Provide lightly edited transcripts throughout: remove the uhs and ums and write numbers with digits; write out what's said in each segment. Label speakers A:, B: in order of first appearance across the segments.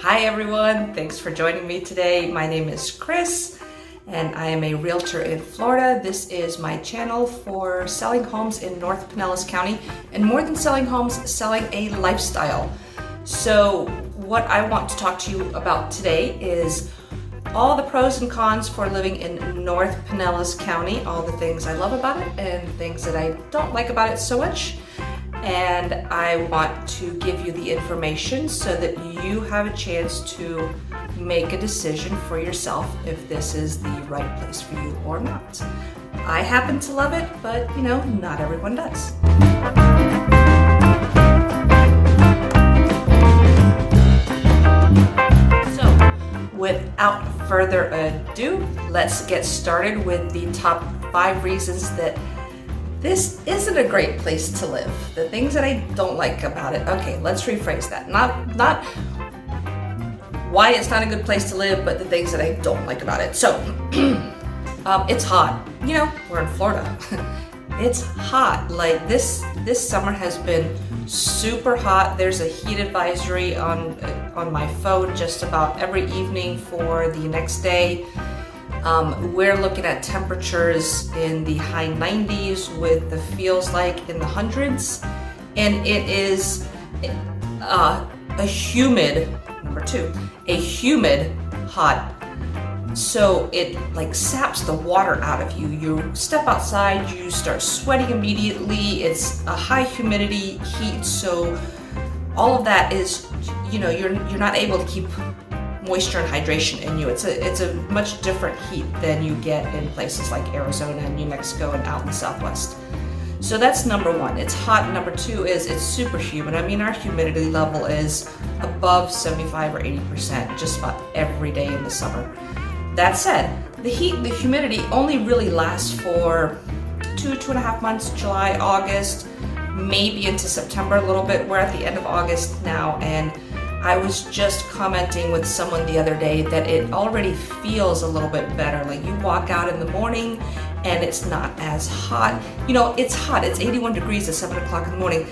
A: Hi everyone, thanks for joining me today. My name is Chris and I am a realtor in Florida. This is my channel for selling homes in North Pinellas County, and more than selling homes, selling a lifestyle. So what I want to talk to you about today is all the pros and cons for living in North Pinellas County, all the things I love about it and things that I don't like about it so much. And I want to give you the information so that you have a chance to make a decision for yourself if this is the right place for you or not. I happen to love it, but not everyone does. So, without further ado, let's get started with the top 5 reasons that this isn't a great place to live. The things that I don't like about it. Okay, let's rephrase that. Not why it's not a good place to live, but the things that I don't like about it. So, it's hot. We're in Florida. It's hot. Like this summer has been super hot. There's a heat advisory on my phone just about every evening for the next day. We're looking at temperatures in the high 90s with the feels like in the hundreds, and it is a humid, number 2, a humid hot. So it like saps the water out of you. You step outside, you start sweating immediately. It's a high humidity heat, so all of that is, you're not able to keep moisture and hydration in you. It's a much different heat than you get in places like Arizona and New Mexico and out in the Southwest. So that's number 1. It's hot. Number 2 is it's super humid. I mean, our humidity level is above 75 or 80% just about every day in the summer. That said, the heat and the humidity only really lasts for 2.5 months, July, August, maybe into September a little bit. We're at the end of August now, and I was just commenting with someone the other day that it already feels a little bit better. Like you walk out in the morning and it's not as hot. It's hot. It's 81 degrees at 7 o'clock in the morning,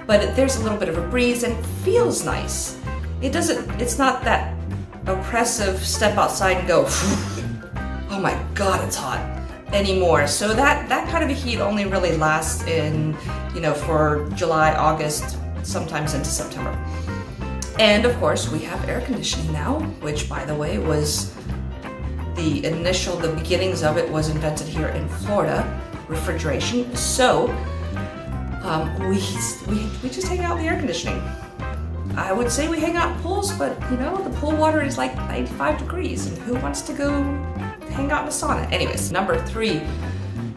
A: but there's a little bit of a breeze and it feels nice. It's not that oppressive step outside and go, oh my God, it's hot anymore. So that kind of a heat only really lasts in, for July, August, sometimes into September. And of course, we have air conditioning now, which, by the way, was the beginnings of it was invented here in Florida, refrigeration. So we just hang out in the air conditioning. I would say we hang out in pools, but the pool water is like 95 degrees, and who wants to go hang out in a sauna? Anyways, number 3.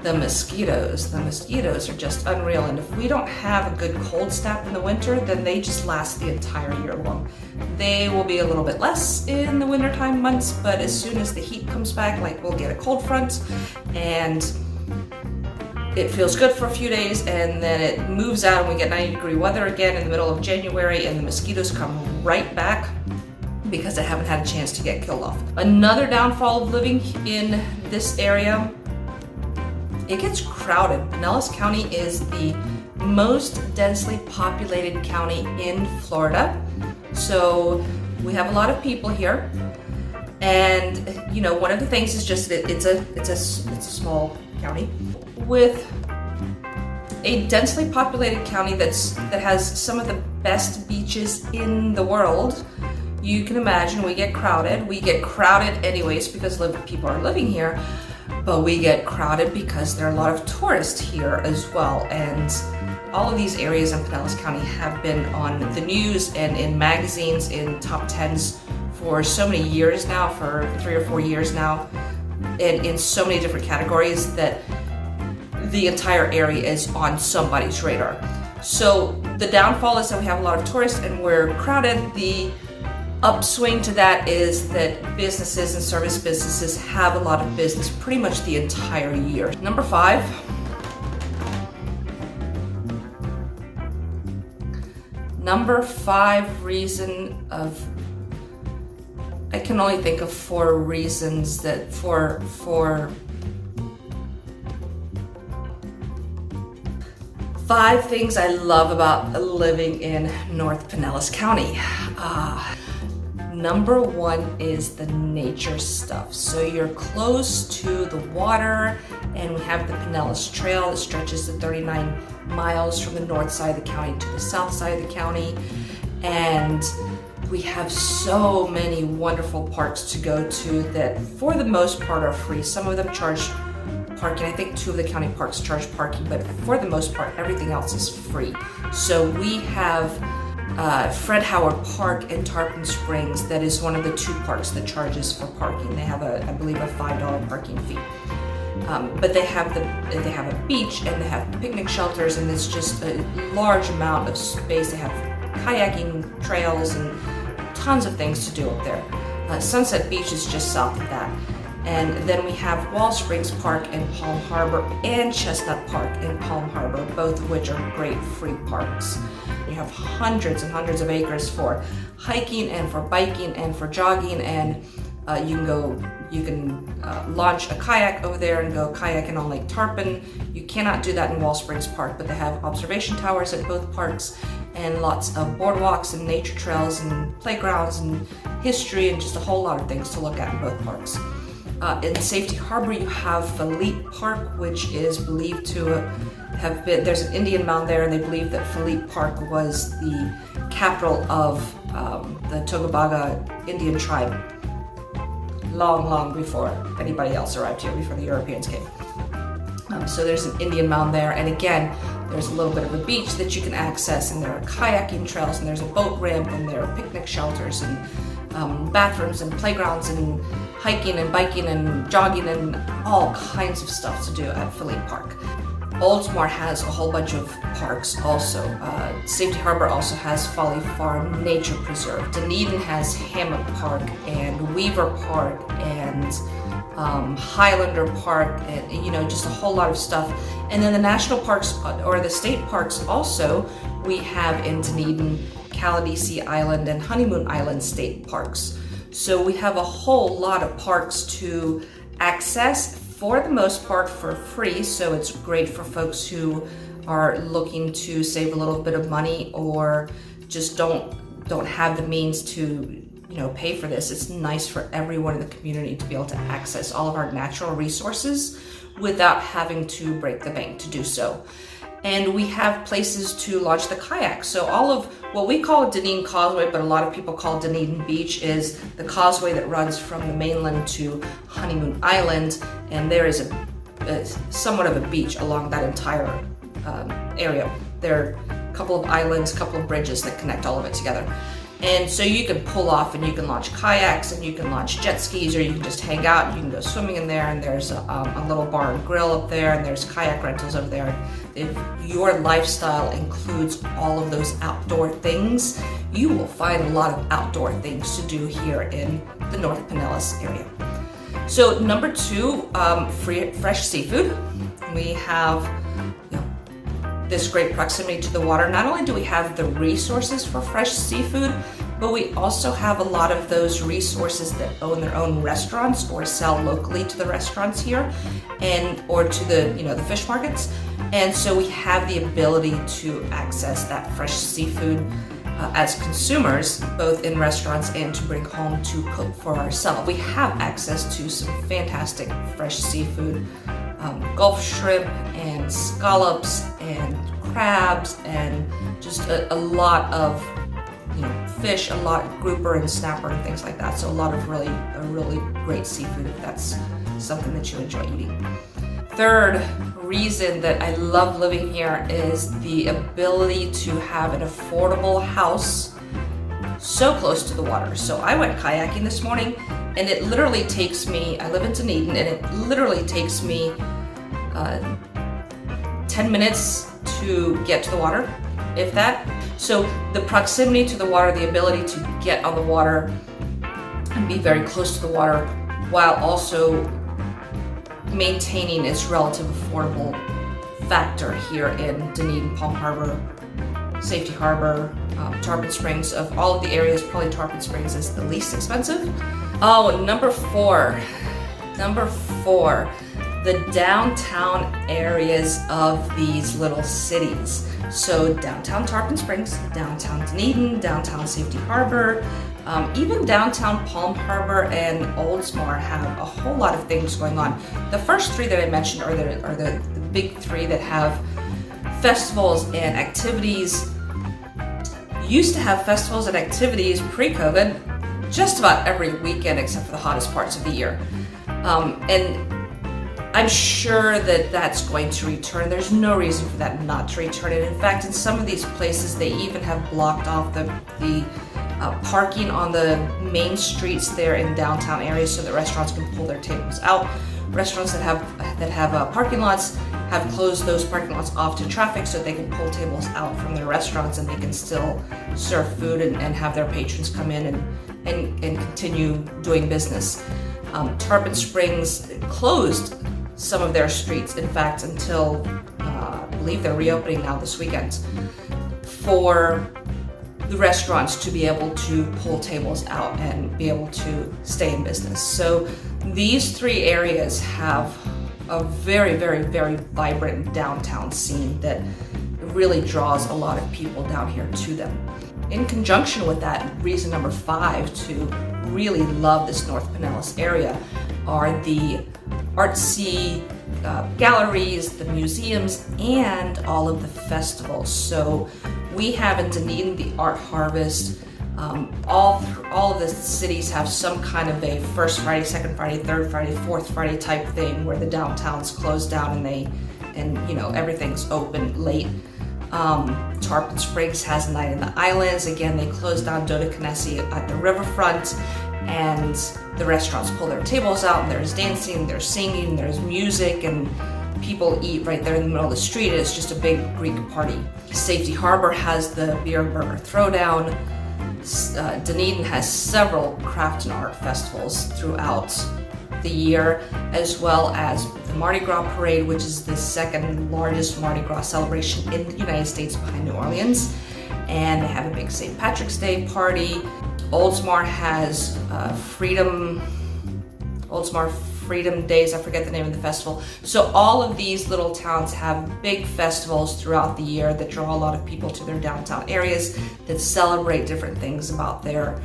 A: The mosquitoes. The mosquitoes are just unreal, and if we don't have a good cold snap in the winter, then they just last the entire year long. They will be a little bit less in the wintertime months, but as soon as the heat comes back, like we'll get a cold front and it feels good for a few days, and then it moves out and we get 90-degree weather again in the middle of January, and the mosquitoes come right back because they haven't had a chance to get killed off. Another downfall of living in this area, it gets crowded. Pinellas County is the most densely populated county in Florida. So we have a lot of people here. And one of the things is just that it's a small county with a densely populated county that has some of the best beaches in the world. You can imagine we get crowded. We get crowded anyways because people are living here. But we get crowded because there are a lot of tourists here as well. And all of these areas in Pinellas County have been on the news and in magazines in top 10s for so many years now, for 3 or 4 years now, and in so many different categories that the entire area is on somebody's radar. So the downfall is that we have a lot of tourists and we're crowded. The upswing to that is that businesses and service businesses have a lot of business pretty much the entire year. Number 5. Number 5 reason of, I can only think of 4 reasons that for 5 things I love about living in North Pinellas County. number one is the nature stuff. So you're close to the water, and we have the Pinellas Trail that stretches to 39 miles from the north side of the county to the south side of the county. And we have so many wonderful parks to go to that for the most part are free. Some of them charge parking. I think 2 of the county parks charge parking, but for the most part, everything else is free. So we have Fred Howard Park in Tarpon Springs. That is one of the 2 parks that charges for parking. They have I believe a $5 parking fee. But they have a beach, and they have picnic shelters, and it's just a large amount of space. They have kayaking trails and tons of things to do up there. Sunset Beach is just south of that. And then we have Wall Springs Park in Palm Harbor and Chestnut Park in Palm Harbor, both of which are great free parks. You have hundreds and hundreds of acres for hiking and for biking and for jogging, and you can launch a kayak over there and go kayaking on Lake Tarpon. You cannot do that in Wall Springs Park, but they have observation towers at both parks and lots of boardwalks and nature trails and playgrounds and history and just a whole lot of things to look at in both parks. In Safety Harbor, you have Philippe Park, which is believed to have been, there's an Indian mound there, and they believe that Philippe Park was the capital of the Tocobaga Indian tribe long before anybody else arrived here, before the Europeans came. So there's an Indian mound there, and again, there's a little bit of a beach that you can access, and there are kayaking trails, and there's a boat ramp, and there are picnic shelters, and bathrooms, and playgrounds, and hiking, and biking, and jogging, and all kinds of stuff to do at Philippe Park. Oldsmar has a whole bunch of parks also. Safety Harbor also has Folly Farm Nature Preserve. Dunedin has Hammock Park, and Weaver Park, and Highlander Park, and just a whole lot of stuff. And then the national parks, or the state parks also, we have in Dunedin, Caladesi Island and Honeymoon Island state parks. So we have a whole lot of parks to access, for the most part for free, so it's great for folks who are looking to save a little bit of money or just don't have the means to pay for this. It's nice for everyone in the community to be able to access all of our natural resources without having to break the bank to do so. And we have places to launch the kayak. So all of what we call Dunedin Causeway, but a lot of people call Dunedin Beach, is the causeway that runs from the mainland to Honeymoon Island, and there is a somewhat of a beach along that entire area. There are a couple of islands, a couple of bridges that connect all of it together. And so you can pull off and you can launch kayaks and you can launch jet skis, or you can just hang out and you can go swimming in there, and there's a little bar and grill up there, and there's kayak rentals over there. If your lifestyle includes all of those outdoor things, you will find a lot of outdoor things to do here in the North Pinellas area. So number 2, fresh seafood. We have this great proximity to the water. Not only do we have the resources for fresh seafood, but we also have a lot of those resources that own their own restaurants or sell locally to the restaurants here, or to the fish markets. And so we have the ability to access that fresh seafood as consumers, both in restaurants and to bring home to cook for ourselves. We have access to some fantastic fresh seafood, Gulf shrimp and scallops and crabs, and just a lot of fish, a lot of grouper and snapper and things like that. So a lot of really great seafood if that's something that you enjoy eating. Third reason that I love living here is the ability to have an affordable house so close to the water. So I went kayaking this morning, and it literally takes me, I live in Dunedin, and it literally takes me 10 minutes to get to the water, if that. So the proximity to the water, the ability to get on the water and be very close to the water while also maintaining its relative affordable factor here in Dunedin, Palm Harbor, Safety Harbor, Tarpon Springs. Of all of the areas, probably Tarpon Springs is the least expensive. Oh, number four, the downtown areas of these little cities. So downtown Tarpon Springs, downtown Dunedin, downtown Safety Harbor, Even downtown Palm Harbor and Oldsmar have a whole lot of things going on. The first three that I mentioned are the big three that have festivals and activities. Used to have festivals and activities pre-COVID just about every weekend except for the hottest parts of the year. And I'm sure that that's going to return. There's no reason for that not to return. And in fact, in some of these places, they even have blocked off the parking on the main streets there in downtown areas so that restaurants can pull their tables out. Restaurants that have parking lots have closed those parking lots off to traffic so they can pull tables out from their restaurants and they can still serve food and have their patrons come in and continue doing business. Tarpon Springs closed some of their streets, in fact, until I believe they're reopening now this weekend, for the restaurants to be able to pull tables out and be able to stay in business. So these three areas have a very, very, very vibrant downtown scene that really draws a lot of people down here to them. In conjunction with that, reason number 5 to really love this North Pinellas area are the artsy galleries, the museums, and all of the festivals. So we have in Dunedin the Art Harvest. All of the cities have some kind of a first Friday, second Friday, third Friday, fourth Friday type thing where the downtown's closed down and everything's open late. Tarpon Springs has a Night in the Islands. Again, they closed down Dodechanesi at the riverfront, and the restaurants pull their tables out, and there's dancing, there's singing, there's music, and people eat right there in the middle of the street. It's just a big Greek party. Safety Harbor has the Beer and Burger Throwdown. Dunedin has several craft and art festivals throughout the year, as well as the Mardi Gras Parade, which is the second largest Mardi Gras celebration in the United States behind New Orleans. And they have a big St. Patrick's Day party. Oldsmar has Oldsmar Freedom Days, I forget the name of the festival. So all of these little towns have big festivals throughout the year that draw a lot of people to their downtown areas, that celebrate different things about their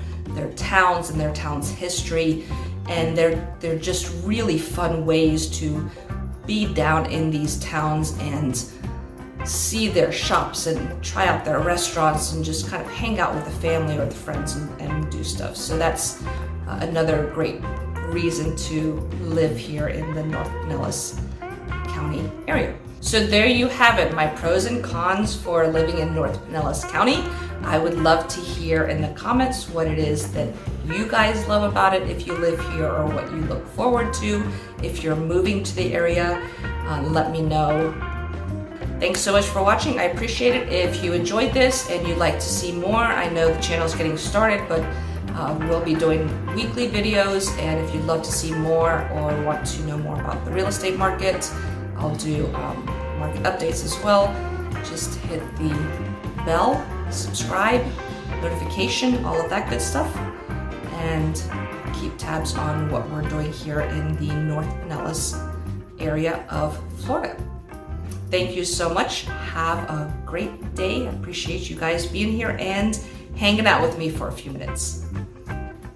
A: towns and their town's history. And they're just really fun ways to be down in these towns and see their shops and try out their restaurants and just kind of hang out with the family or the friends and do stuff. So that's another great reason to live here in the North Pinellas County area. So there you have it, my pros and cons for living in North Pinellas County. I would love to hear in the comments what it is that you guys love about it if you live here, or what you look forward to if you're moving to the area. Let me know. Thanks so much for watching. I appreciate it. If you enjoyed this and you'd like to see more, I know the channel's getting started, but we'll be doing weekly videos, and if you'd love to see more or want to know more about the real estate market, I'll do market updates as well. Just hit the bell, subscribe, notification, all of that good stuff, and keep tabs on what we're doing here in the North Pinellas area of Florida. Thank you so much. Have a great day. I appreciate you guys being here and hanging out with me for a few minutes.